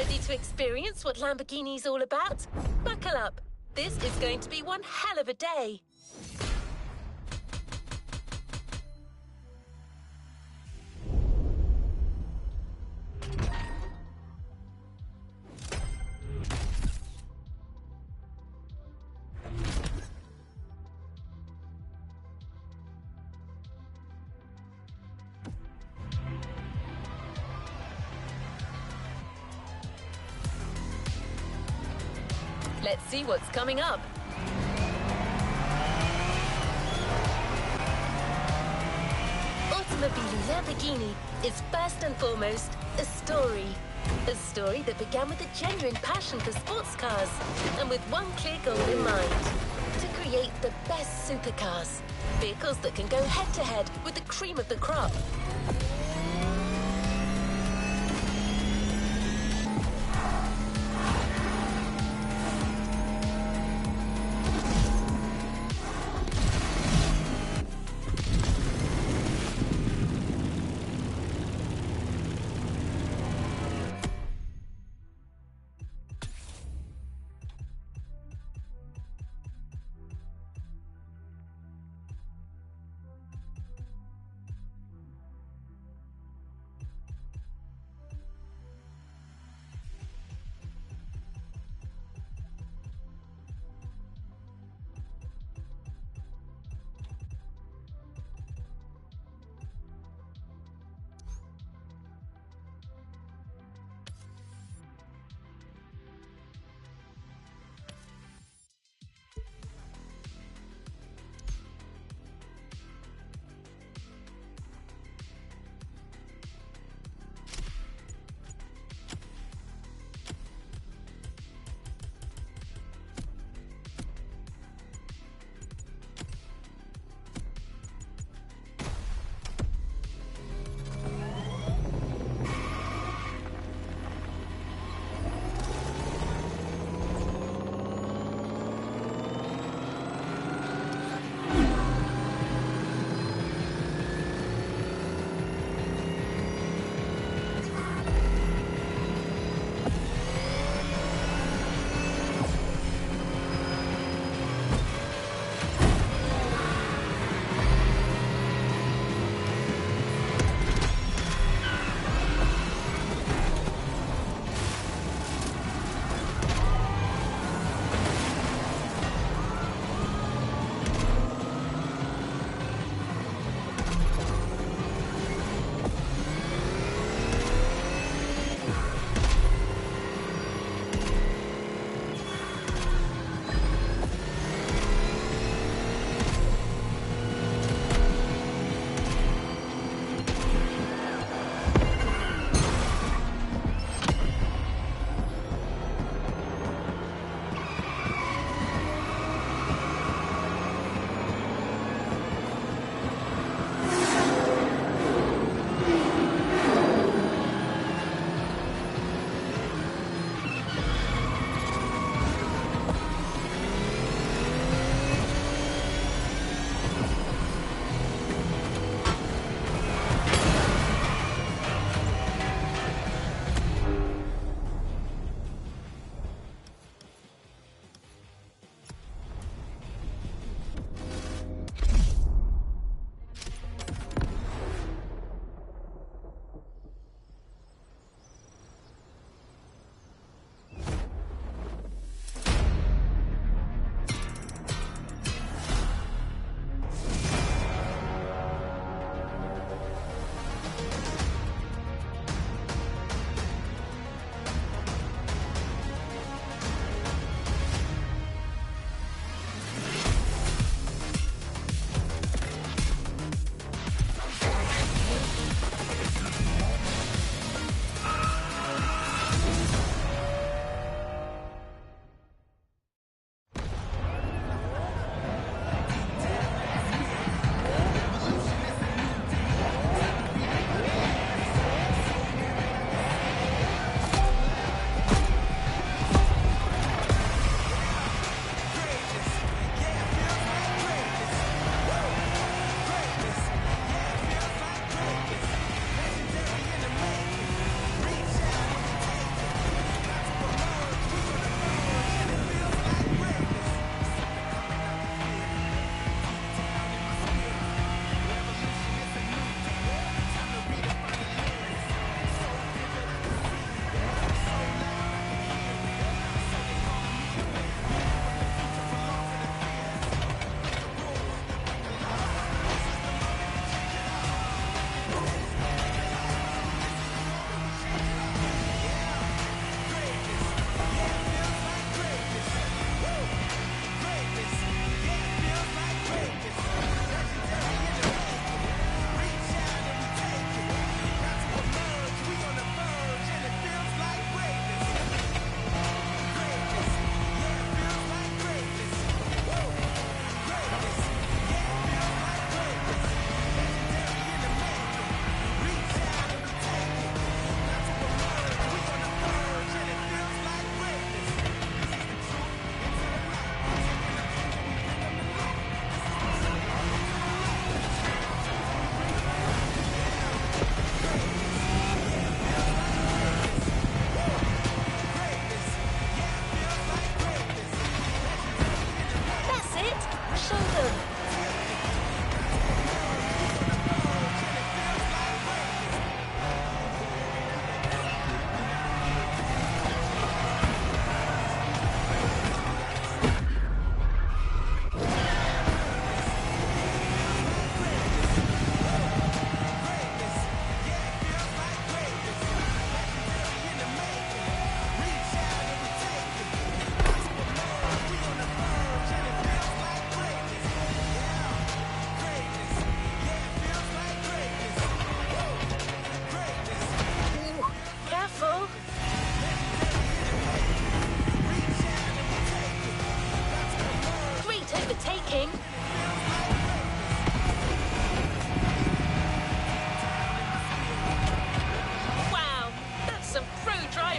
Ready to experience what Lamborghini's all about? Buckle up. This is going to be one hell of a day. Let's see what's coming up. Automobili Lamborghini is first and foremost a story. A story that began with a genuine passion for sports cars and with one clear goal in mind: to create the best supercars. Vehicles that can go head-to-head with the cream of the crop.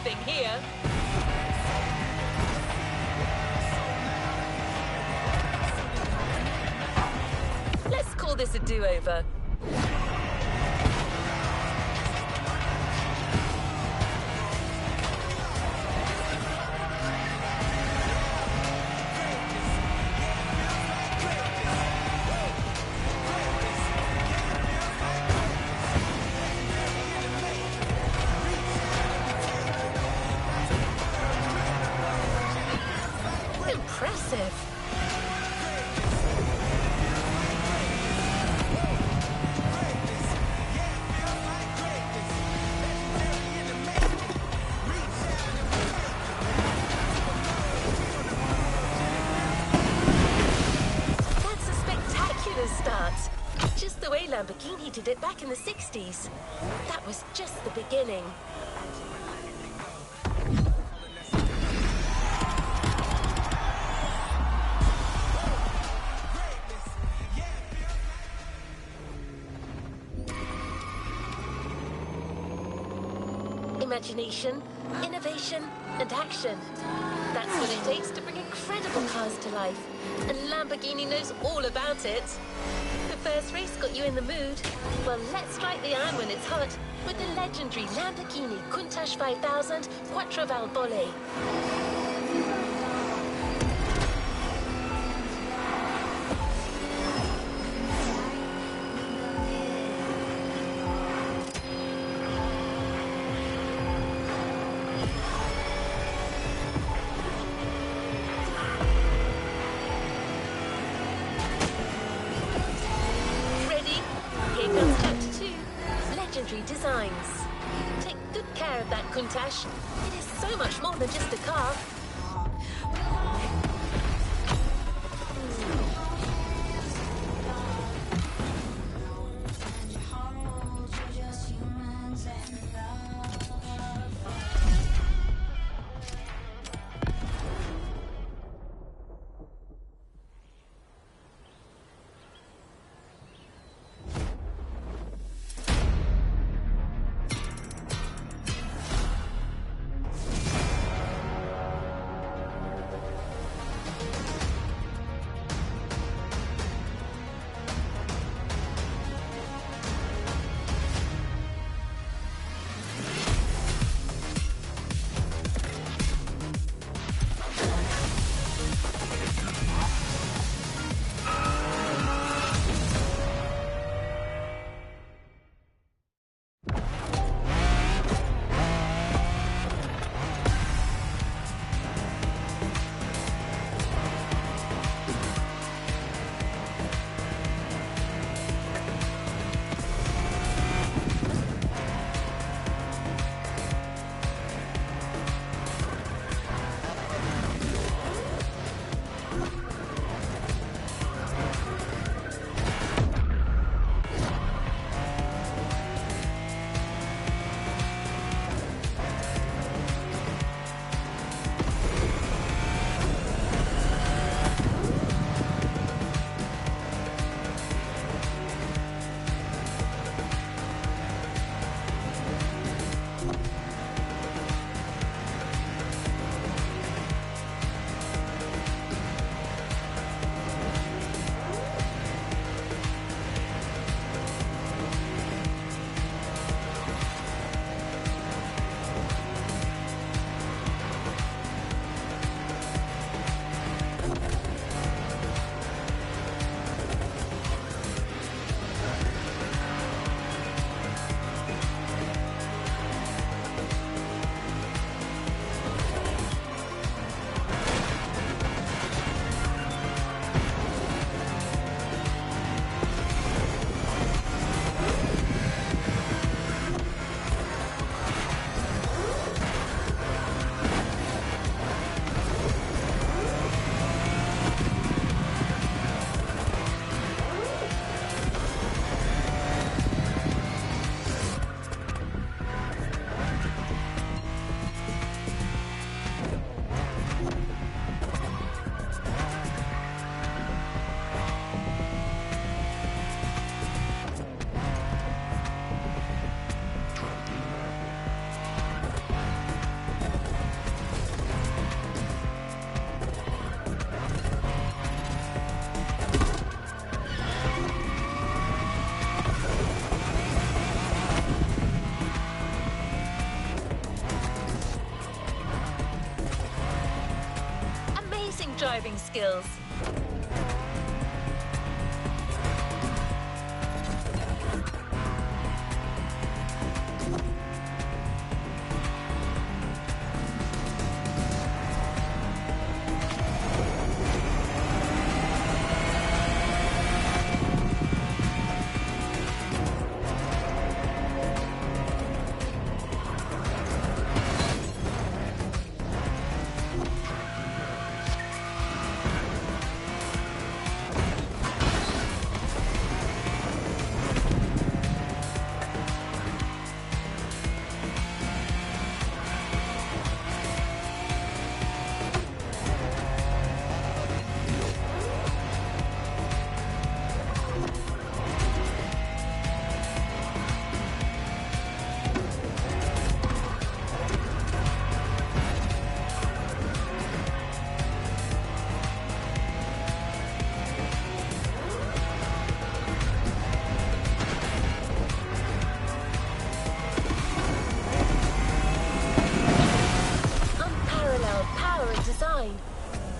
anything here. Let's call this a do-over. Impressive. That's a spectacular start. Just the way Lamborghini did it back in the 60s. That was just the beginning. Imagination, innovation, and action. That's what it takes to bring incredible cars to life. And Lamborghini knows all about it. The first race got you in the mood. Well, let's strike the iron when it's hot with the legendary Lamborghini Countach 5000 Quattro Valvole. Designs. Take good care of that Countach. It is so much more than just a car. driving skills.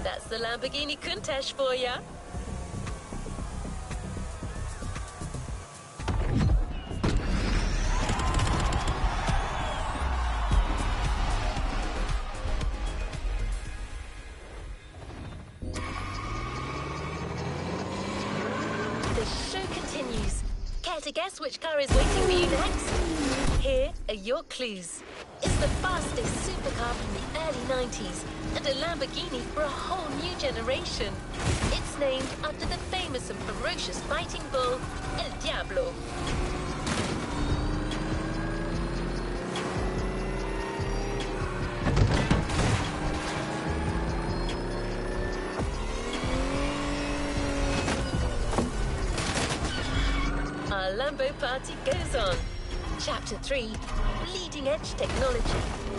That's the Lamborghini Countach for ya. The show continues. Care to guess which car is waiting for you next? Here are your clues. It's the fastest supercar from the early 90s and a Lamborghini for a whole new generation. It's named after the famous and ferocious fighting bull, El Diablo. Our Lambo party goes on. Chapter 3, Leading Edge Technology.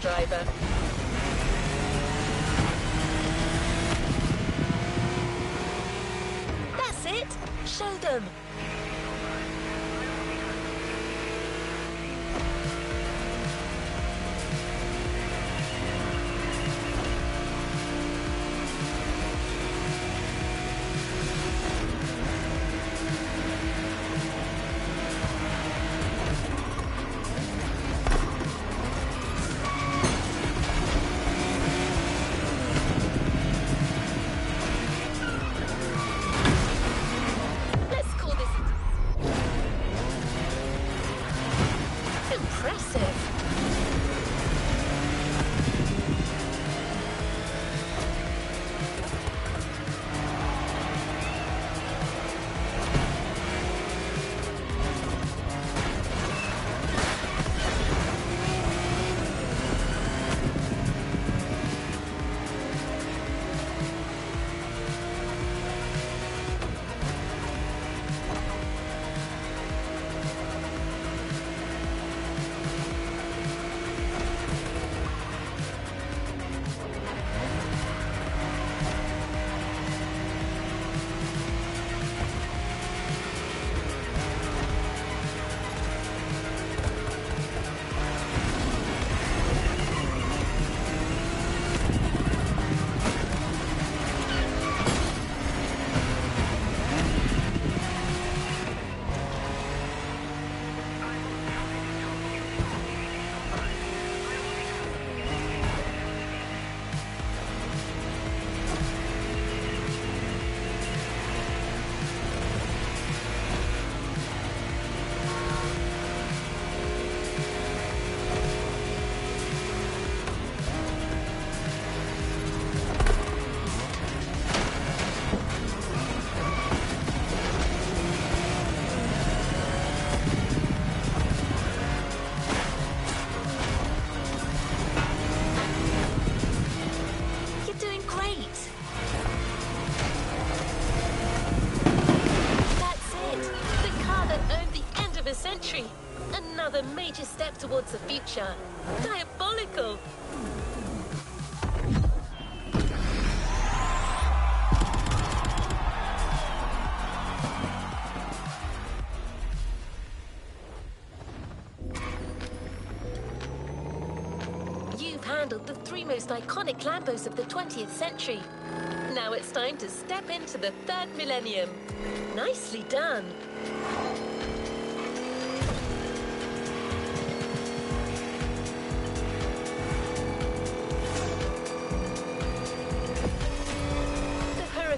Driver. That's it. Show them. towards the future. Diabolical! You've handled the three most iconic Lambos of the 20th century. Now it's time to step into the third millennium. Nicely done.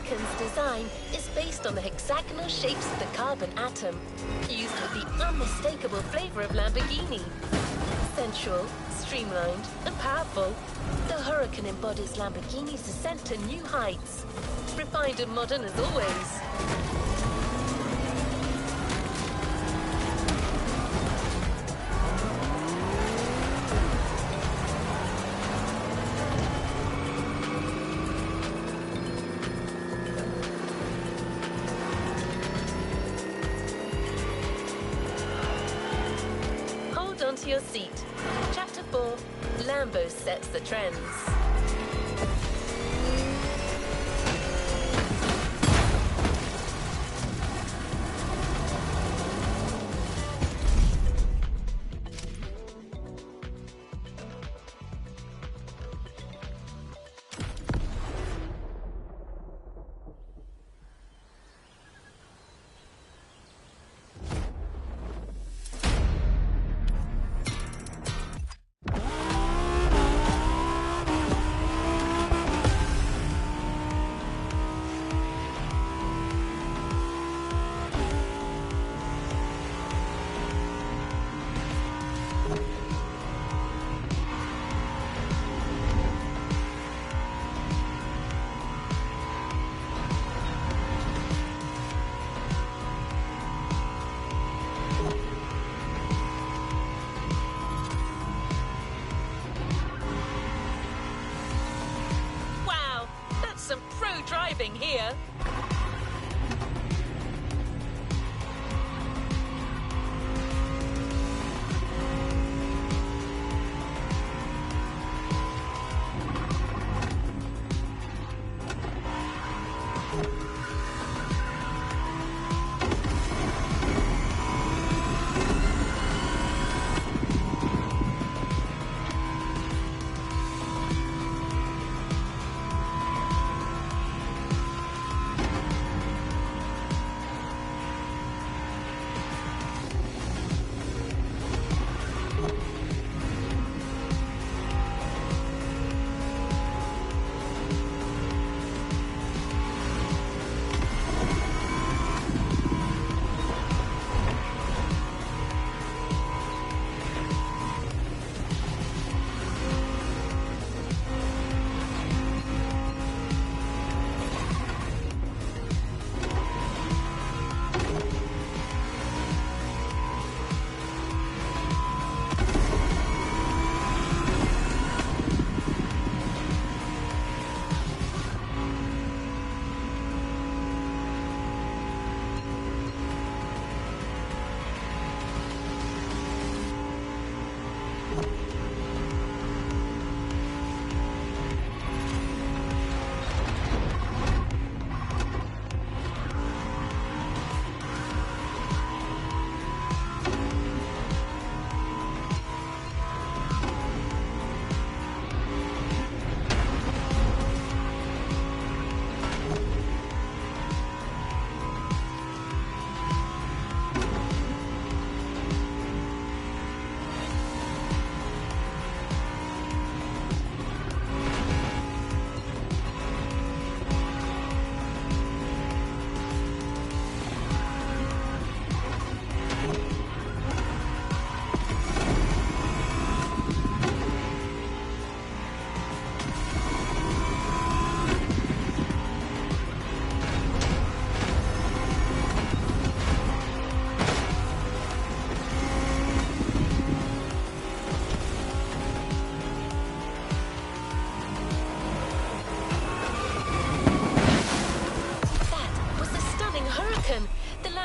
Huracan's design is based on the hexagonal shapes of the carbon atom, used with the unmistakable flavor of Lamborghini. Sensual, streamlined, and powerful, the Huracan embodies Lamborghini's ascent to new heights. Refined and modern as always. Onto your seat. Chapter 4, Lambo sets the trends. Driving here.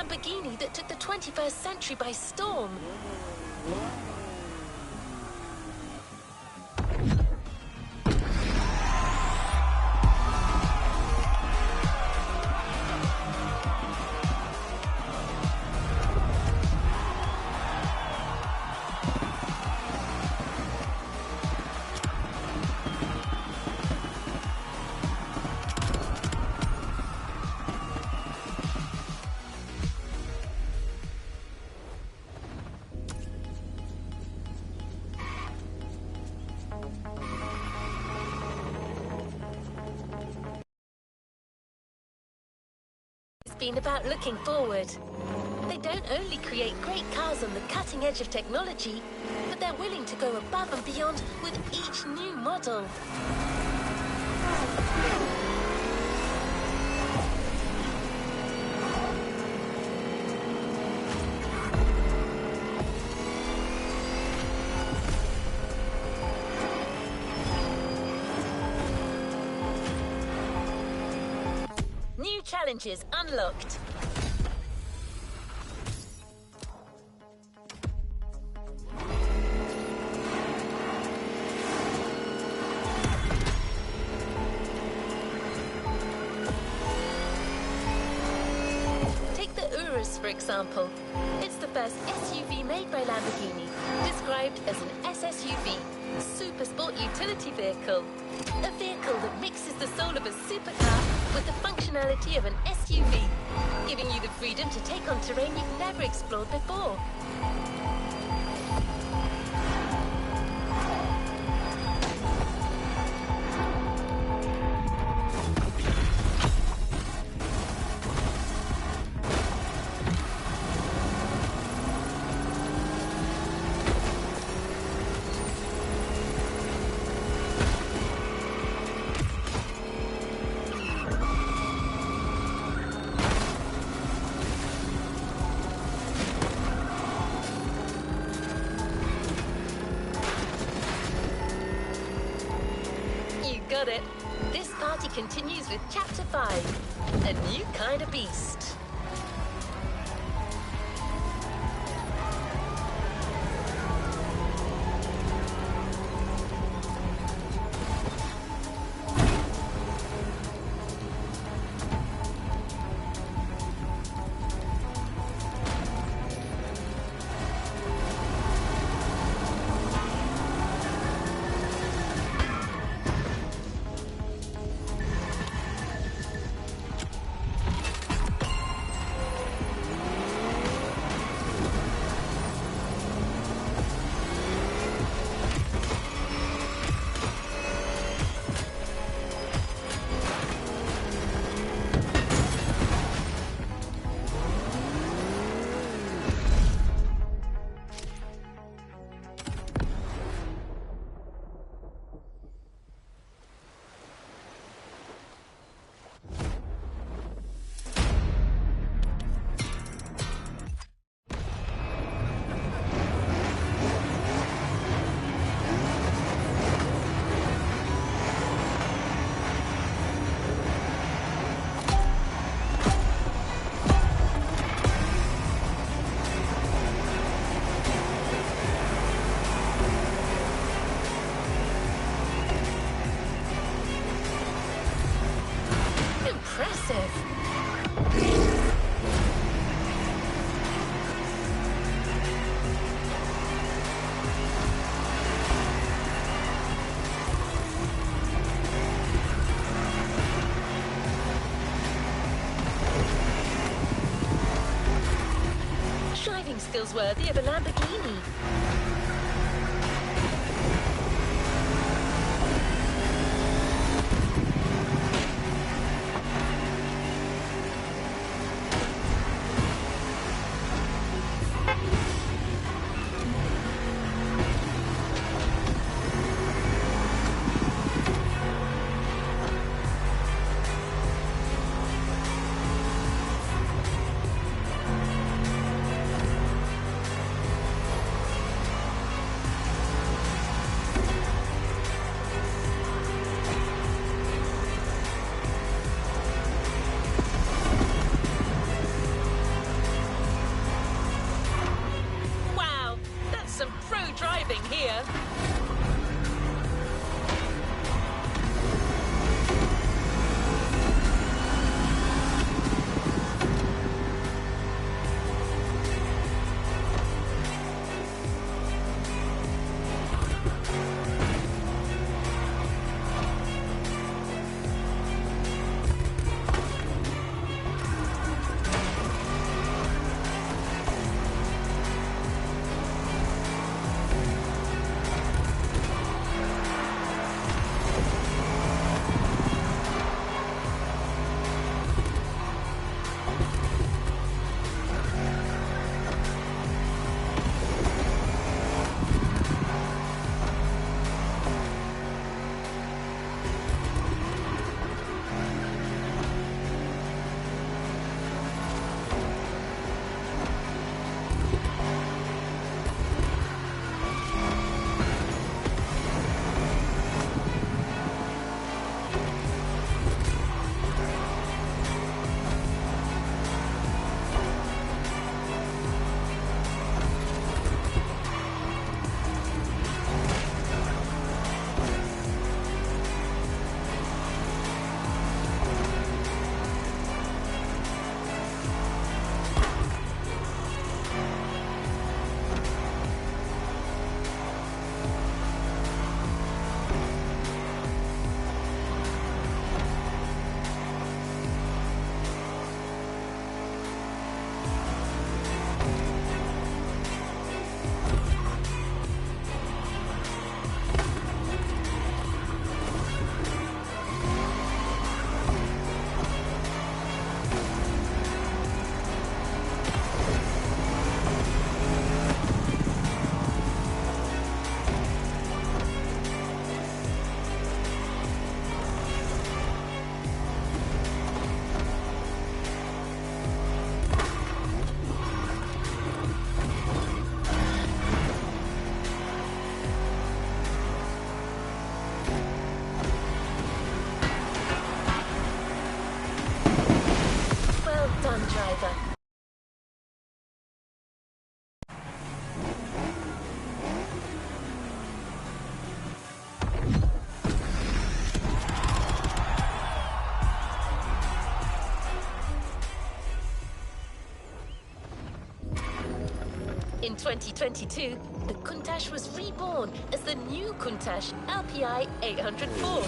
Lamborghini that took the 21st century by storm. been about looking forward. They don't only create great cars on the cutting edge of technology, but they're willing to go above and beyond with each new model. New challenges unlocked. Take the Urus, for example. It's the first SUV made by Lamborghini, described as an SSUV, super sport utility vehicle. A vehicle that mixes the soul of a supercar with the functionality of an SUV, giving you the freedom to take on terrain you've never explored before. Got it. This party continues with Chapter 5, a new kind of beast. Skills worthy of a Lamborghini. fun driver. In 2022, the Countach was reborn as the new Countach LPI 804.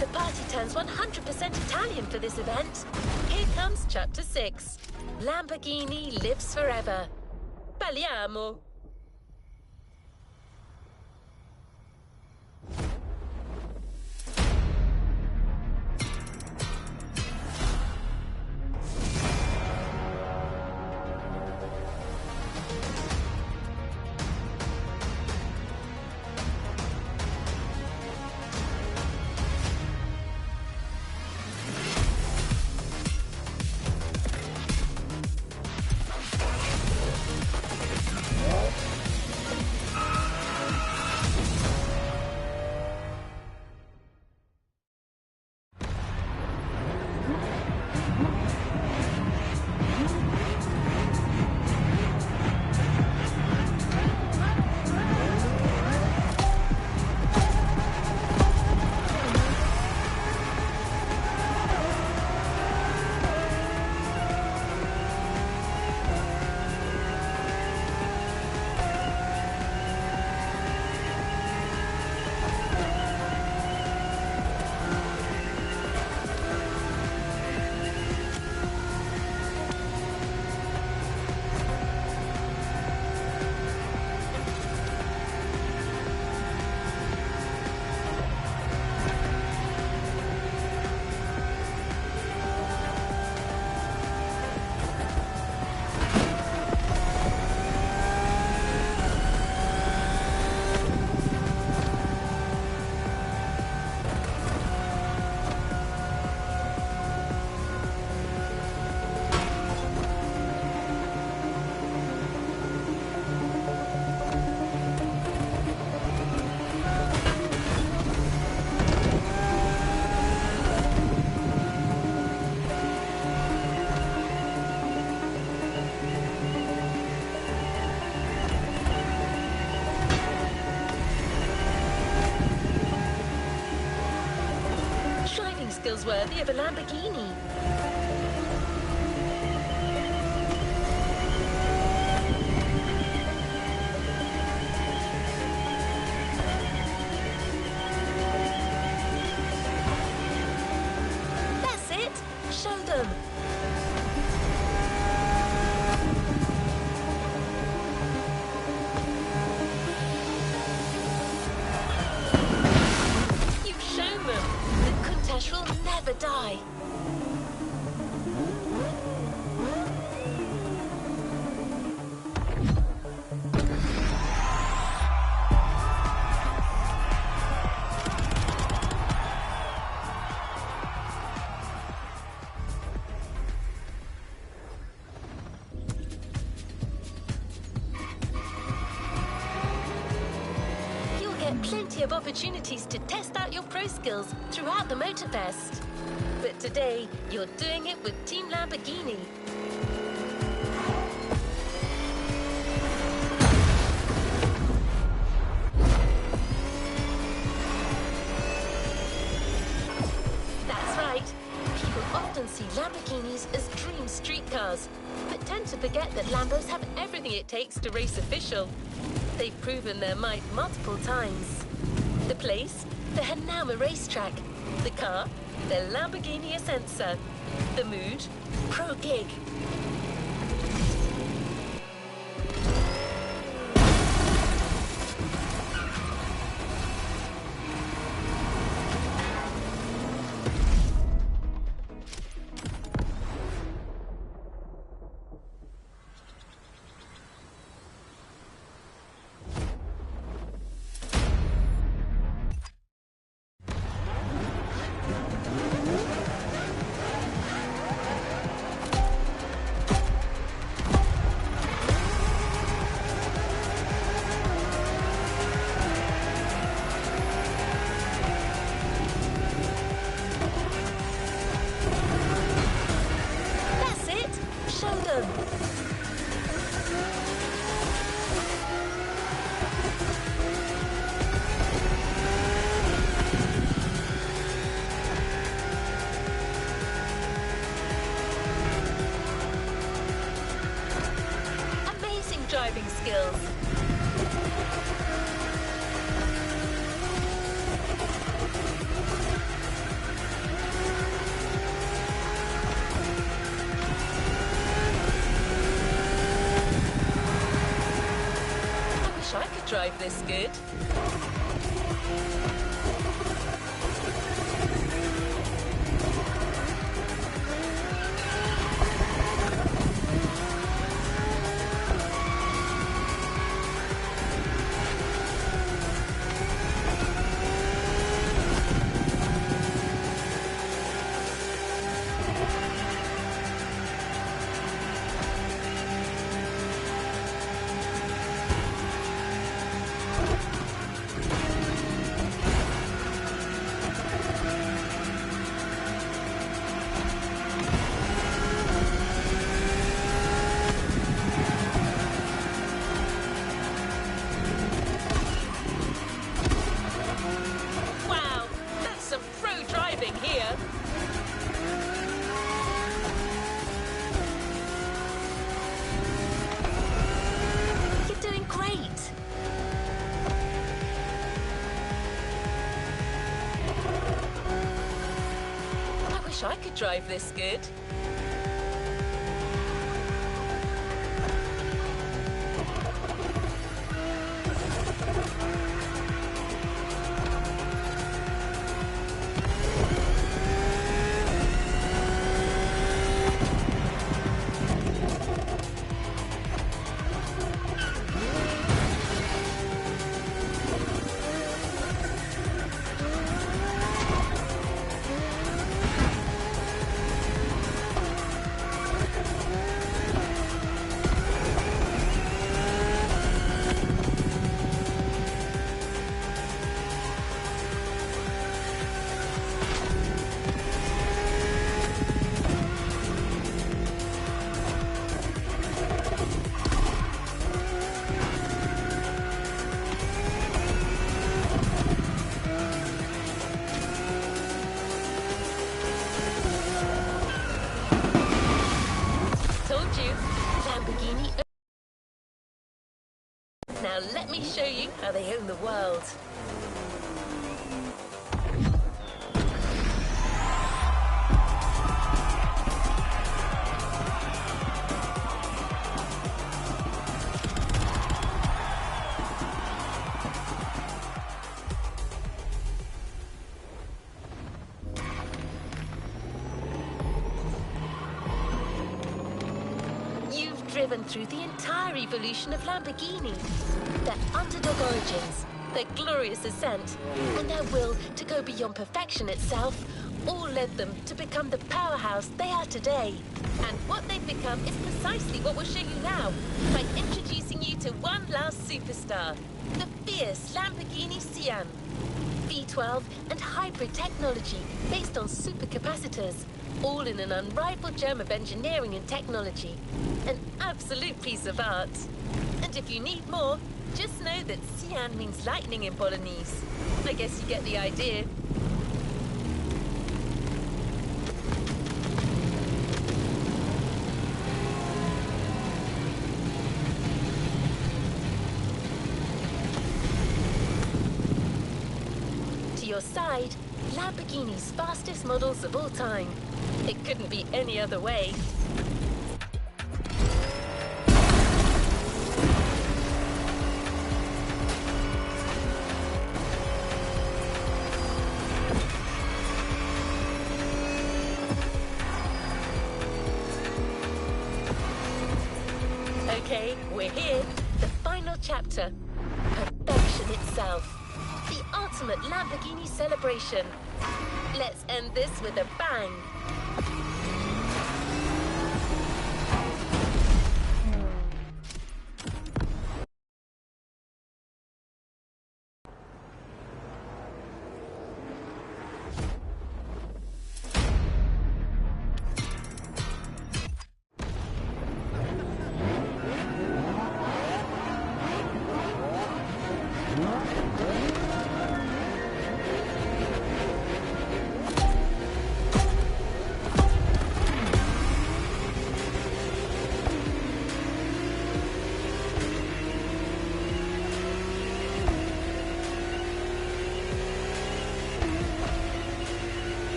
The party turns 100% Italian for this event. Here comes Chapter 6. Lamborghini lives forever. Parliamo! Skills worthy of a Lamborghini. That's it. Show them. You've shown them. The Countach will never die. You'll get plenty of opportunities to test out your pro skills throughout the Motorfest. But today, you're doing it with Team Lamborghini. That's right. People often see Lamborghinis as dream street cars, but tend to forget that Lambos have everything it takes to race official. They've proven their might multiple times. The place? The Hanama racetrack. The car? The Lamborghini Essenza. The mood? Pro gig. driving skills. I wish I could drive this good. I could drive this good. Now let me show you how they own the world. Driven through the entire evolution of Lamborghini. Their underdog origins, their glorious ascent, and their will to go beyond perfection itself all led them to become the powerhouse they are today. And what they've become is precisely what we'll show you now, by introducing you to one last superstar, the fierce Lamborghini Sian. V12 and hybrid technology based on supercapacitors, all in an unrivaled gem of engineering and technology. An absolute piece of art. And if you need more, just know that Sian means lightning in Bolognese. I guess you get the idea. To your side, Lamborghini's fastest models of all time. It couldn't be any other way. Okay, we're here. The final chapter. Perfection itself. The ultimate Lamborghini celebration. Let's end this with a bang.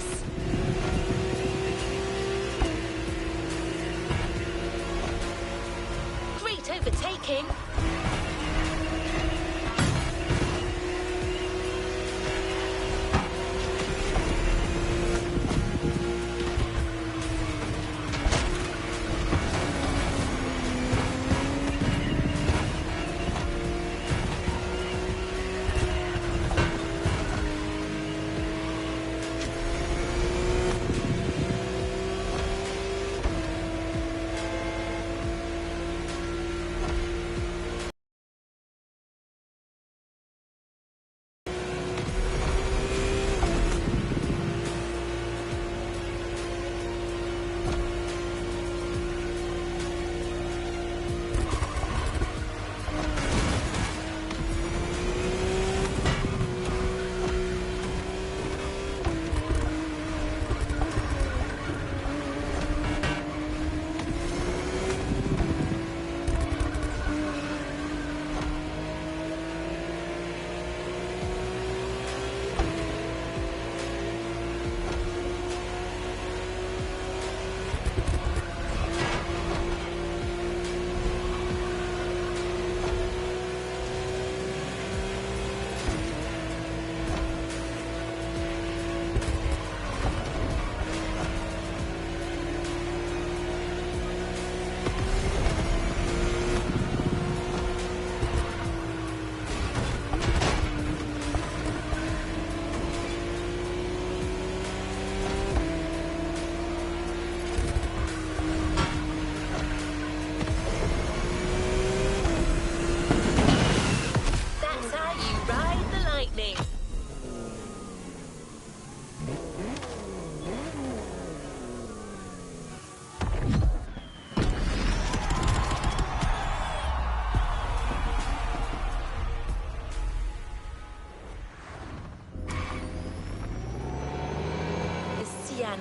pass. Great overtaking.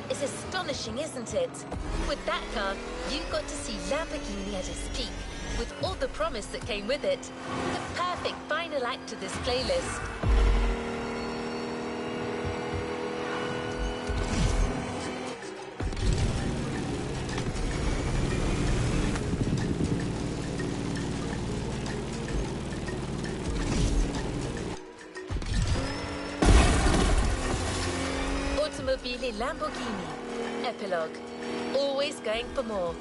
It's astonishing, isn't it? With that car, you got to see Lamborghini at its peak, with all the promise that came with it. The perfect final act to this playlist. Automobili Lamborghini. Epilogue. Always going for more.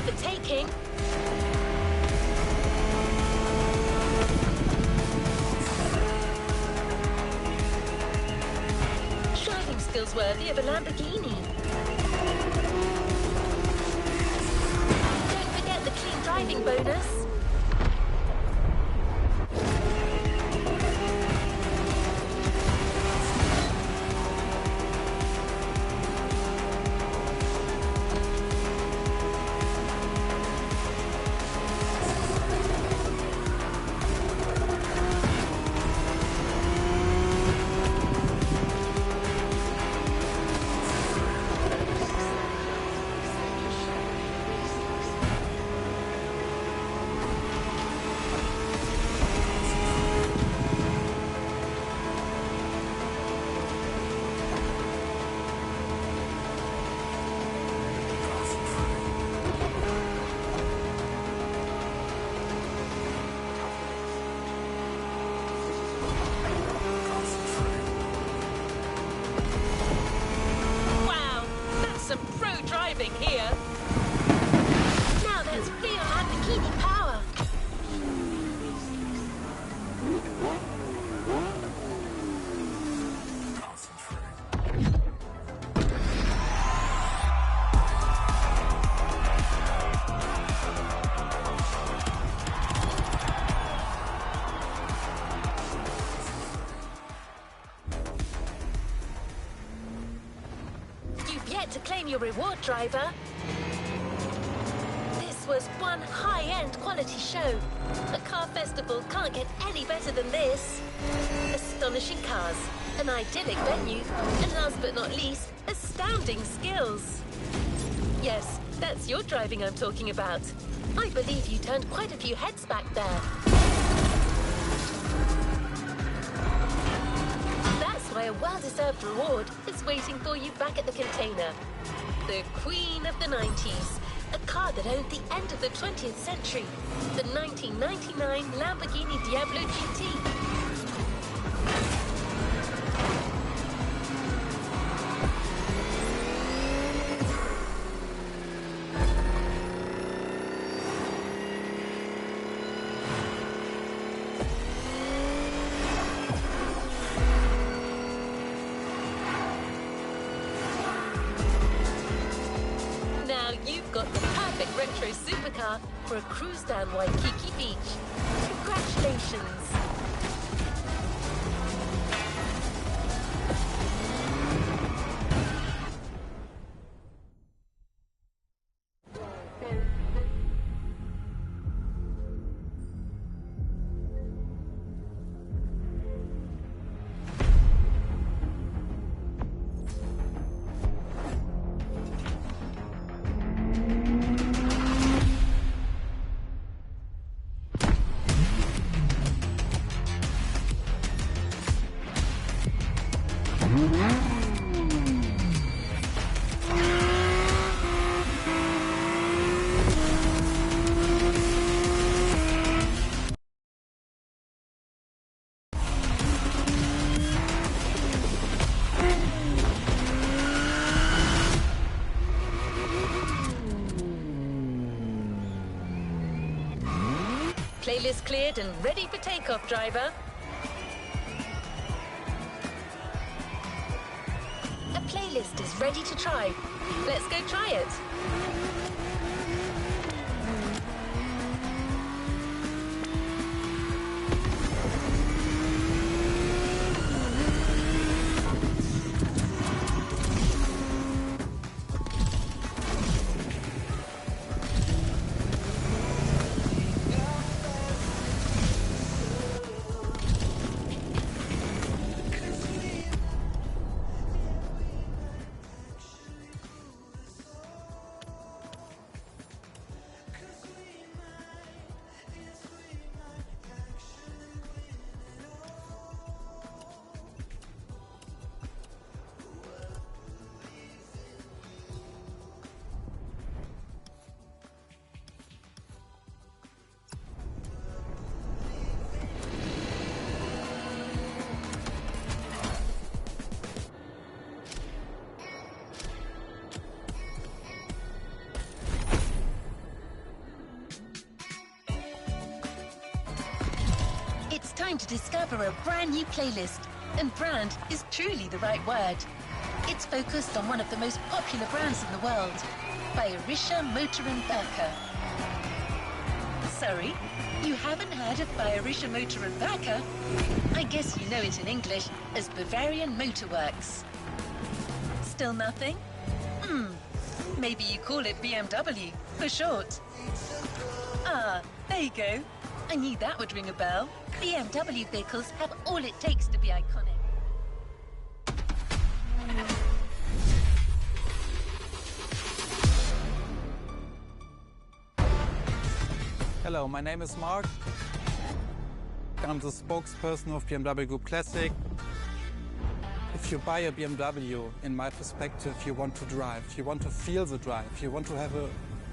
for the taking. Driving skills worthy of a Lamborghini. Don't forget the clean driving bonus. Here. Now there's real Lamborghini power. You've yet to claim your reward, driver. This was one high-end quality show. A car festival can't get any better than this. Astonishing cars, an idyllic venue, and last but not least, astounding skills. Yes, that's your driving I'm talking about. I believe you turned quite a few heads back there. That's why a well-deserved reward is waiting for you back at the container. The Queen of the 90s. A car that owned the end of the 20th century. The 1999 Lamborghini Diablo GT. You've got the perfect retro supercar for a cruise down Waikiki Beach. Congratulations! Playlist cleared and ready for takeoff, driver. A playlist is ready to try. Let's go try it. time to discover a brand new playlist. And brand is truly the right word. It's focused on one of the most popular brands in the world, Bayerischer Motor & Werke. Sorry, you haven't heard of Bayerischer Motor & Werke? I guess you know it in English as Bavarian Motor Works. Still nothing? Maybe you call it BMW for short. Ah, there you go. I knew that would ring a bell. BMW vehicles have all it takes to be iconic. Hello, my name is Mark. I'm the spokesperson of BMW Group Classic. If you buy a BMW, in my perspective, you want to drive. You want to feel the drive. You want to have a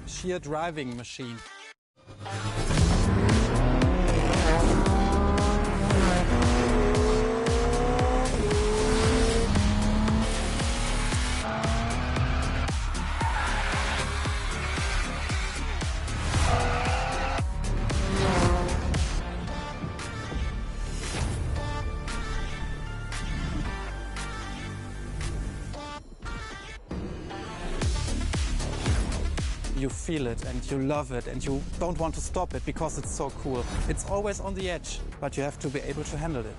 sheer driving machine. You feel it and you love it and you don't want to stop it because it's so cool. It's always on the edge, but you have to be able to handle it.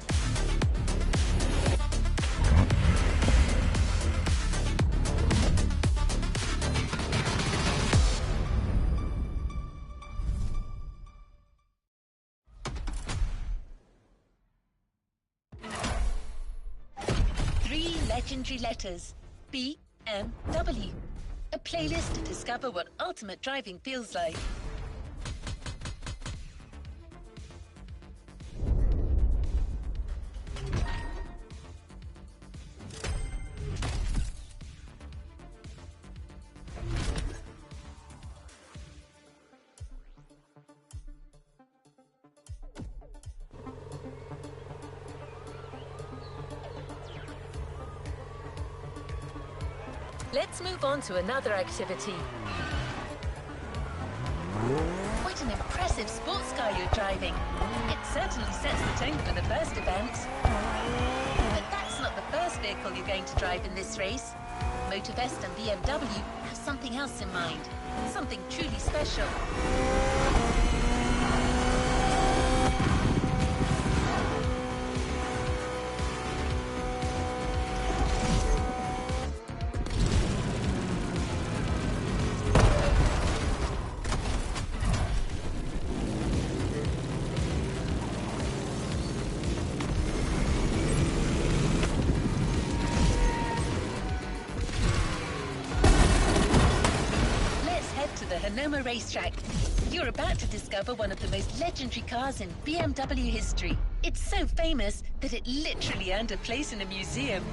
Three legendary letters, BMW. A playlist to discover what ultimate driving feels like. Let's move on to another activity. Quite an impressive sports car you're driving. It certainly sets the tone for the first event. But that's not the first vehicle you're going to drive in this race. Motorfest and BMW have something else in mind. Something truly special. Hanoma racetrack. You're about to discover one of the most legendary cars in BMW history. It's so famous that it literally earned a place in a museum.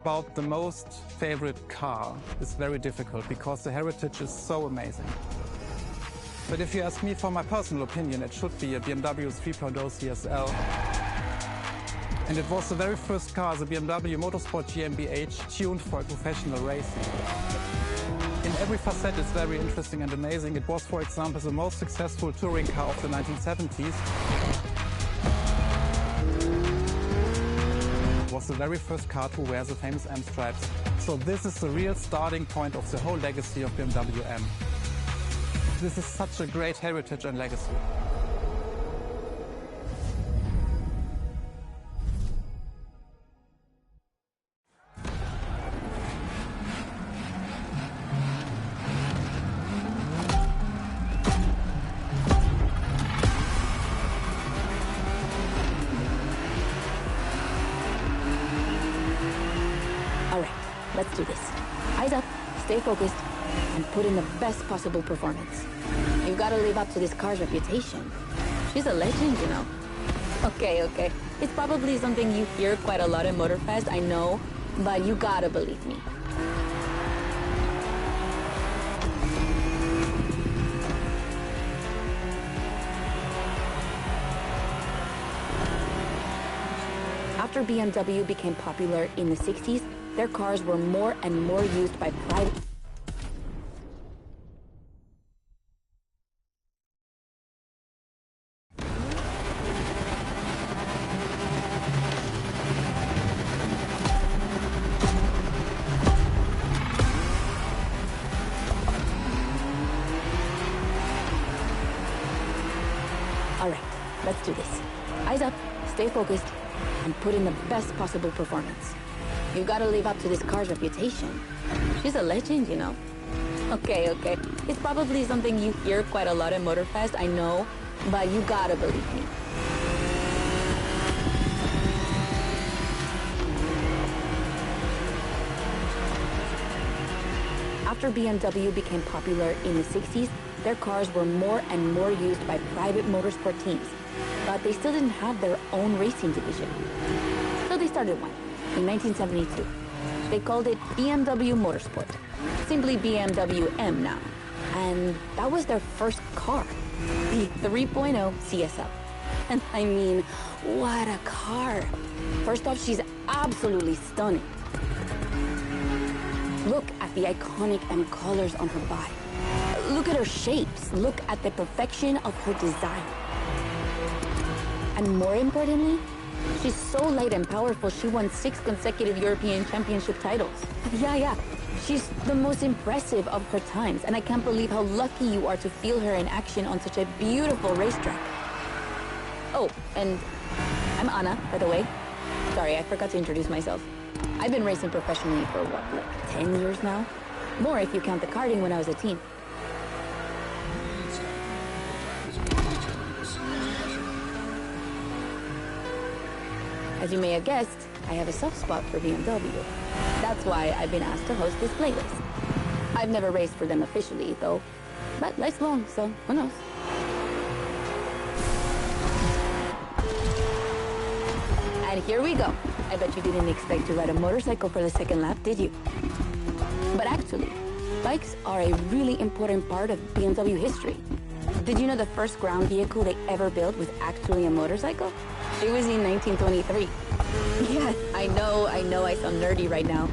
About the most favorite car is very difficult because the heritage is so amazing. But if you ask me for my personal opinion, it should be a BMW 3.0 CSL. And it was the very first car, the BMW Motorsport GmbH, tuned for professional racing. In every facet it's very interesting and amazing. It was, for example, the most successful touring car of the 1970s. Was the very first car to wear the famous M stripes. So this is the real starting point of the whole legacy of BMW M. This is such a great heritage and legacy. All right, let's do this. Eyes up, stay focused, and put in the best possible performance. You've got to live up to this car's reputation. She's a legend, you know. Okay. It's probably something you hear quite a lot at Motorfest, I know, but you gotta believe me. After BMW became popular in the 60s, their cars were more and more used by private... All right, let's do this. Eyes up, stay focused, and put in the best possible performance. You've got to live up to this car's reputation. She's a legend, you know. Okay. It's probably something you hear quite a lot at Motorfest, I know, but you gotta believe me. After BMW became popular in the 60s, their cars were more and more used by private motorsport teams, but they still didn't have their own racing division. So they started one in 1972. They called it BMW Motorsport, simply BMW M now. And that was their first car, the 3.0 CSL. And I mean, what a car. First off, she's absolutely stunning. Look at the iconic M colors on her body. Look at her shapes. Look at the perfection of her design. And more importantly, she's so light and powerful, she won 6 consecutive European Championship titles. Yeah. She's the most impressive of her times, and I can't believe how lucky you are to feel her in action on such a beautiful racetrack. Oh, and I'm Anna, by the way. Sorry, I forgot to introduce myself. I've been racing professionally for what, like 10 years now? More if you count the karting when I was a teen. As you may have guessed, I have a soft spot for BMW. That's why I've been asked to host this playlist. I've never raced for them officially, though, but life's long, so who knows? And here we go. I bet you didn't expect to ride a motorcycle for the second lap, did you? But actually, bikes are a really important part of BMW history. Did you know the first ground vehicle they ever built was actually a motorcycle? It was in 1923. Yeah, I know I sound nerdy right now.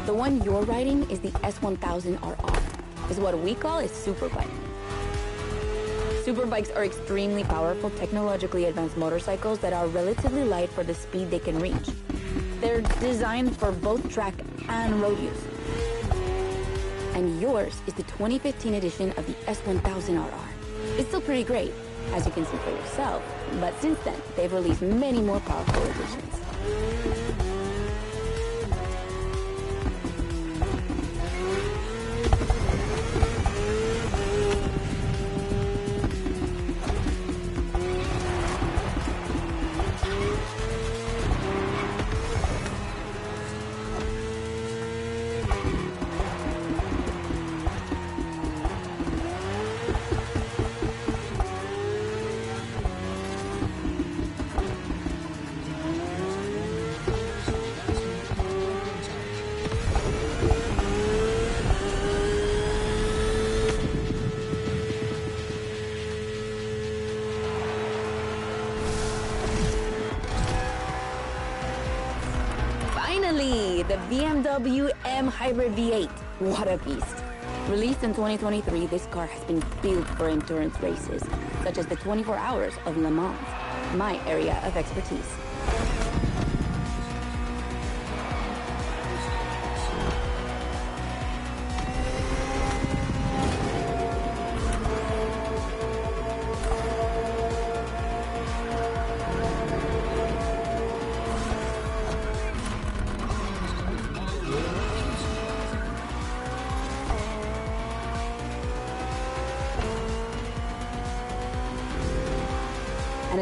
The one you're riding is the S1000RR. It's what we call a superbike. Superbikes are extremely powerful, technologically advanced motorcycles that are relatively light for the speed they can reach. They're designed for both track and road use. And yours is the 2015 edition of the S1000RR. It's still pretty great, as you can see for yourself, but since then, they've released many more powerful editions. Finally, the BMW M Hybrid V8. What a beast. Released in 2023, this car has been built for endurance races, such as the 24 Hours of Le Mans, my area of expertise.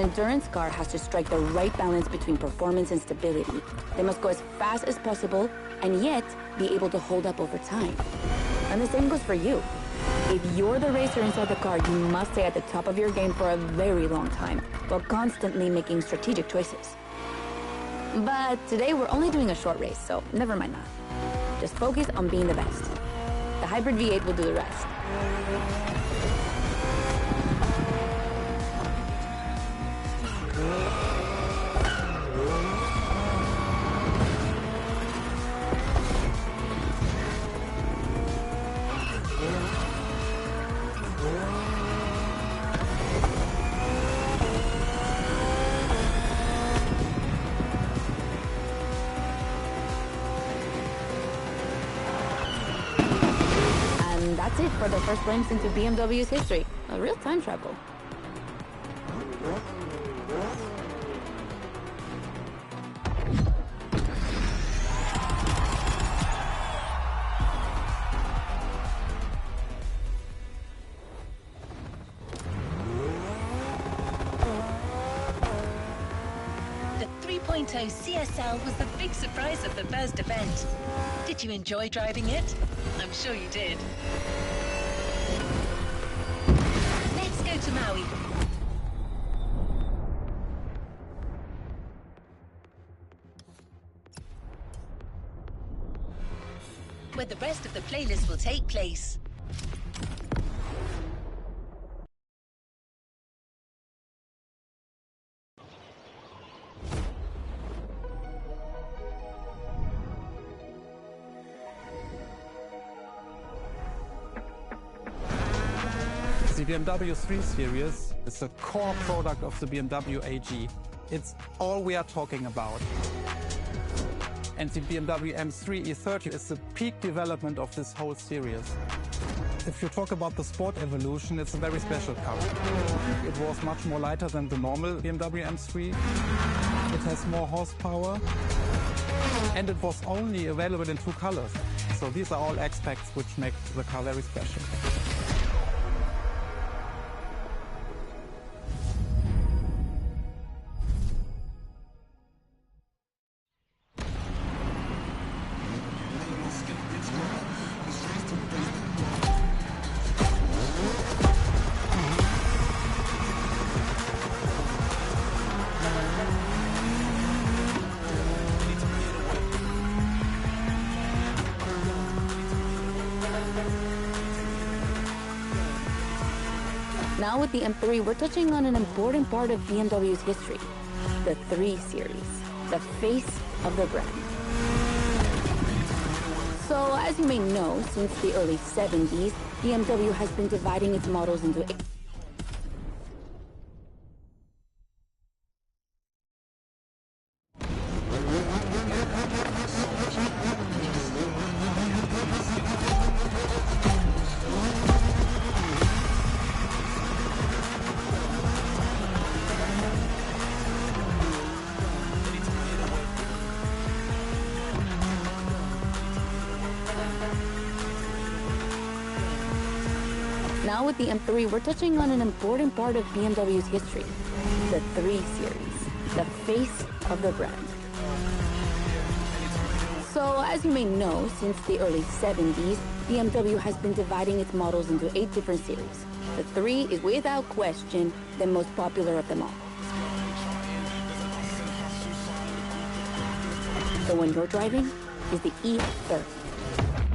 endurance car has to strike the right balance between performance and stability. They must go as fast as possible and yet be able to hold up over time. And the same goes for you. If you're the racer inside the car, you must stay at the top of your game for a very long time, while constantly making strategic choices. But today we're only doing a short race, so never mind that. Just focus on being the best. The hybrid V8 will do the rest. That's it for the first glimpse into BMW's history. A real time travel. The 3.0 CSL was the big surprise of the first event. Did you enjoy driving it? I'm sure you did. Let's go to Maui. Where the rest of the playlist will take place. The BMW 3 Series is the core product of the BMW AG. It's all we are talking about. And the BMW M3 E30 is the peak development of this whole series. If you talk about the sport evolution, it's a very special car. It was much more lighter than the normal BMW M3. It has more horsepower. And it was only available in 2 colors. So these are all aspects which make the car very special. Now with the M3, we're touching on an important part of BMW's history, the 3 Series, the face of the brand. So as you may know, since the early 70s, BMW has been dividing its models into Now with the M3, we're touching on an important part of BMW's history, the 3 Series, the face of the brand. So as you may know, since the early 70s, BMW has been dividing its models into 8 different series. The 3 is without question the most popular of them all. The one you're driving is the E30.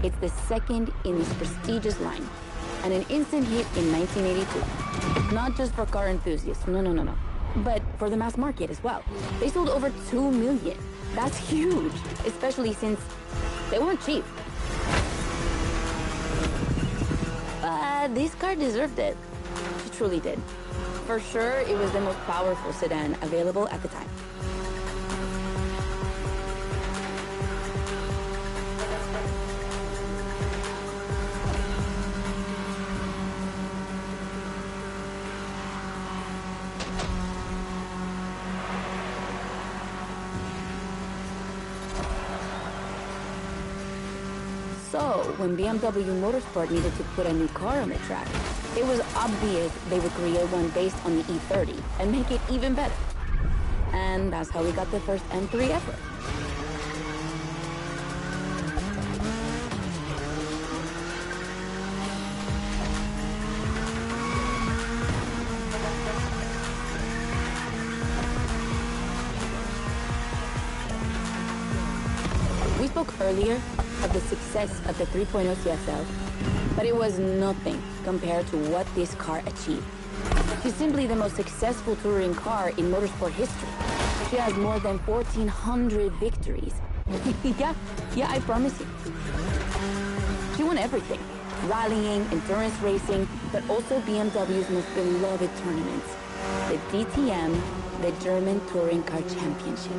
It's the second in this prestigious line, and an instant hit in 1982. Not just for car enthusiasts, no, but for the mass market as well. They sold over 2 million. That's huge, especially since they weren't cheap. But this car deserved it. It truly did. For sure, it was the most powerful sedan available at the time. So, when BMW Motorsport needed to put a new car on the track, it was obvious they would create one based on the E30 and make it even better. And that's how we got the first M3 ever. We spoke earlier of the success of the 3.0 CSL, but it was nothing compared to what this car achieved. She's simply the most successful touring car in motorsport history. She has more than 1,400 victories. yeah, I promise you. She won everything. Rallying, endurance racing, but also BMW's most beloved tournaments. The DTM, the German Touring Car Championship.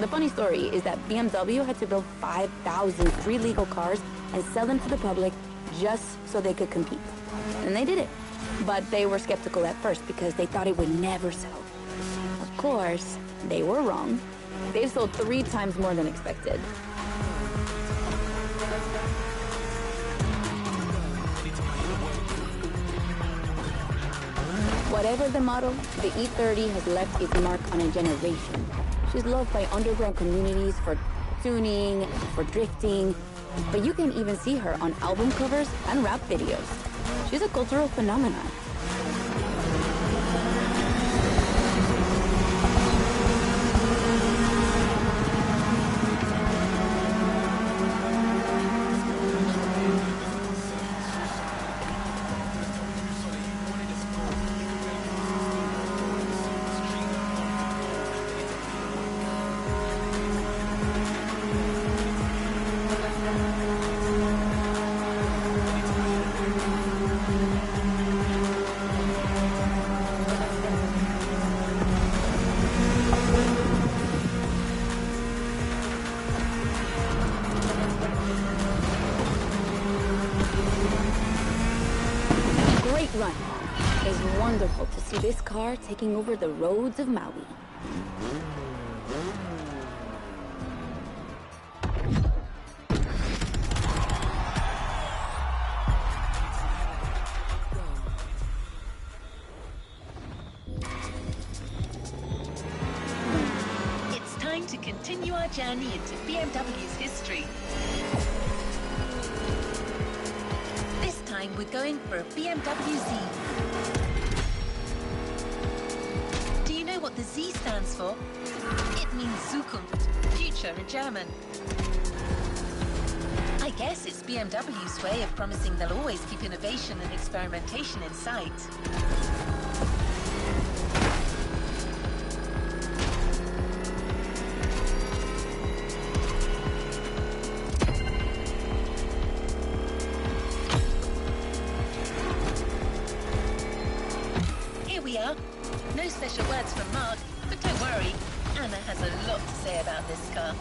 The funny story is that BMW had to build 5,000 free legal cars and sell them to the public just so they could compete. And they did it. But they were skeptical at first because they thought it would never sell. Of course, they were wrong. They sold 3 times more than expected. Whatever the model, the E30 has left its mark on a generation. She's loved by underground communities for tuning, for drifting, but you can even see her on album covers and rap videos. She's a cultural phenomenon. Great run. It's wonderful to see this car taking over the roads of Maui. It's time to continue our journey into BMW's history. This time we're going for a BMW Z. Do you know what the Z stands for? It means Zukunft, future in German. I guess it's BMW's way of promising they'll always keep innovation and experimentation in sight. No special words from Mark, but don't worry, Anna has a lot to say about this car.